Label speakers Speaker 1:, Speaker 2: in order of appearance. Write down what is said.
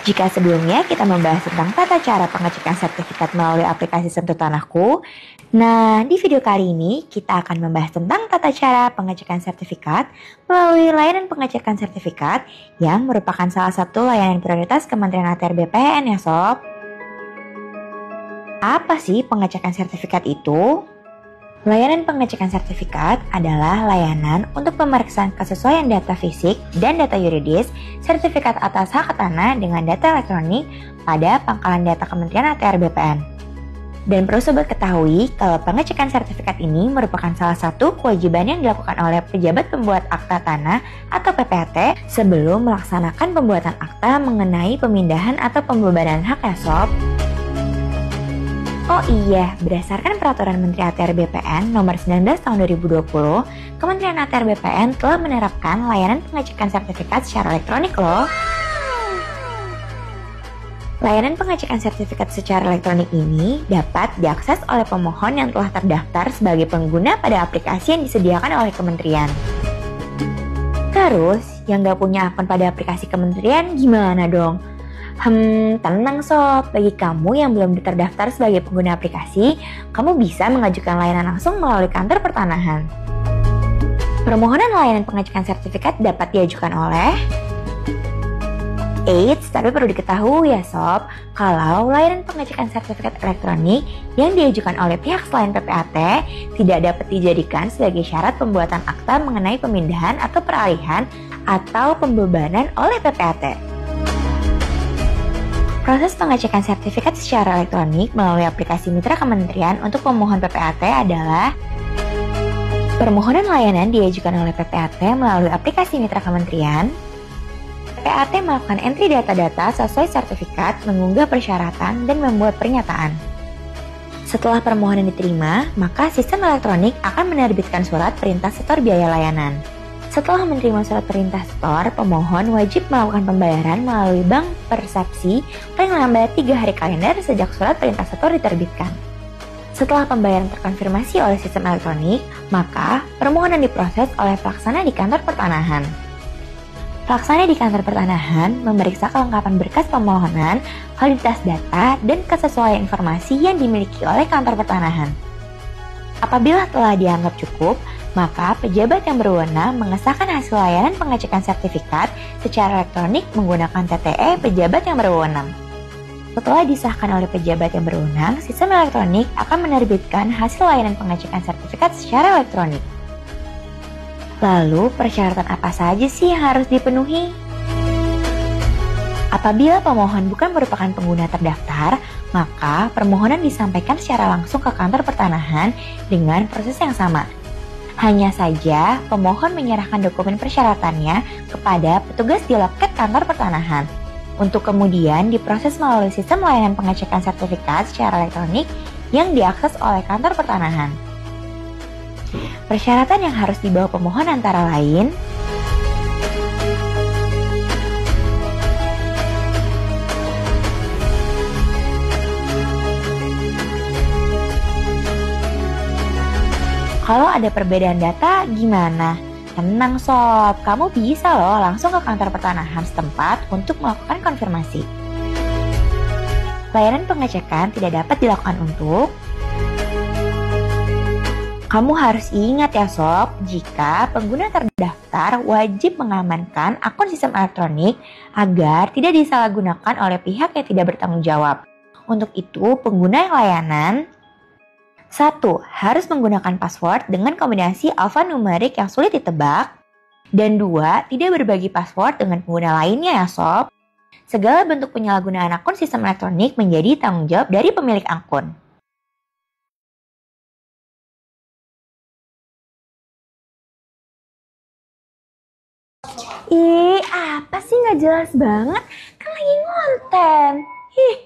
Speaker 1: Jika sebelumnya kita membahas tentang tata cara pengecekan sertifikat melalui aplikasi Sentuh Tanahku, nah di video kali ini kita akan membahas tentang tata cara pengecekan sertifikat melalui layanan pengecekan sertifikat yang merupakan salah satu layanan prioritas Kementerian ATR BPN ya sob. Apa sih pengecekan sertifikat itu? Layanan pengecekan sertifikat adalah layanan untuk pemeriksaan kesesuaian data fisik dan data yuridis sertifikat atas hak tanah dengan data elektronik pada pangkalan data Kementerian ATR BPN. Dan perlu sobat ketahui kalau pengecekan sertifikat ini merupakan salah satu kewajiban yang dilakukan oleh pejabat pembuat akta tanah atau PPAT sebelum melaksanakan pembuatan akta mengenai pemindahan atau pembebanan hak ya sob. Oh iya, berdasarkan Peraturan Menteri ATR BPN Nomor 19 Tahun 2020, Kementerian ATR BPN telah menerapkan layanan pengecekan sertifikat secara elektronik loh. Layanan pengecekan sertifikat secara elektronik ini dapat diakses oleh pemohon yang telah terdaftar sebagai pengguna pada aplikasi yang disediakan oleh Kementerian. Terus, yang nggak punya akun pada aplikasi Kementerian gimana dong? Tenang sob, bagi kamu yang belum terdaftar sebagai pengguna aplikasi, kamu bisa mengajukan layanan langsung melalui kantor pertanahan. Permohonan layanan pengecekan sertifikat dapat diajukan oleh Eits, tapi perlu diketahui ya sob, kalau layanan pengecekan sertifikat elektronik yang diajukan oleh pihak selain PPAT tidak dapat dijadikan sebagai syarat pembuatan akta mengenai pemindahan atau peralihan atau pembebanan oleh PPAT. Proses pengecekan sertifikat secara elektronik melalui aplikasi Mitra Kementerian untuk pemohon PPAT adalah permohonan layanan diajukan oleh PPAT melalui aplikasi Mitra Kementerian. PPAT melakukan entry data-data sesuai sertifikat, mengunggah persyaratan, dan membuat pernyataan. Setelah permohonan diterima, maka sistem elektronik akan menerbitkan surat perintah setor biaya layanan. Setelah menerima surat perintah setor, pemohon wajib melakukan pembayaran melalui bank persepsi paling lambat 3 hari kalender sejak surat perintah setor diterbitkan. Setelah pembayaran terkonfirmasi oleh sistem elektronik, maka permohonan diproses oleh pelaksana di kantor pertanahan. Pelaksana di kantor pertanahan memeriksa kelengkapan berkas permohonan, validitas data, dan kesesuaian informasi yang dimiliki oleh kantor pertanahan. Apabila telah dianggap cukup, maka pejabat yang berwenang mengesahkan hasil layanan pengecekan sertifikat secara elektronik menggunakan TTE pejabat yang berwenang. Setelah disahkan oleh pejabat yang berwenang, sistem elektronik akan menerbitkan hasil layanan pengecekan sertifikat secara elektronik. Lalu, persyaratan apa saja sih yang harus dipenuhi? Apabila pemohon bukan merupakan pengguna terdaftar, maka permohonan disampaikan secara langsung ke kantor pertanahan dengan proses yang sama. Hanya saja, pemohon menyerahkan dokumen persyaratannya kepada petugas di loket kantor pertanahan untuk kemudian diproses melalui sistem layanan pengecekan sertifikat secara elektronik yang diakses oleh kantor pertanahan. Persyaratan yang harus dibawa pemohon antara lain kalau ada perbedaan data gimana? Tenang sob, kamu bisa loh langsung ke kantor pertanahan setempat untuk melakukan konfirmasi. Layanan pengecekan tidak dapat dilakukan untuk kamu harus ingat ya sob, jika pengguna terdaftar wajib mengamankan akun sistem elektronik agar tidak disalahgunakan oleh pihak yang tidak bertanggung jawab. Untuk itu, pengguna layanan 1. Harus menggunakan password dengan kombinasi alfanumerik yang sulit ditebak. Dan 2. Tidak berbagi password dengan pengguna lainnya ya sob. Segala bentuk penyalahgunaan akun sistem elektronik menjadi tanggung jawab dari pemilik akun. Ih, apa sih nggak jelas banget? Kan lagi ngonten. Ih.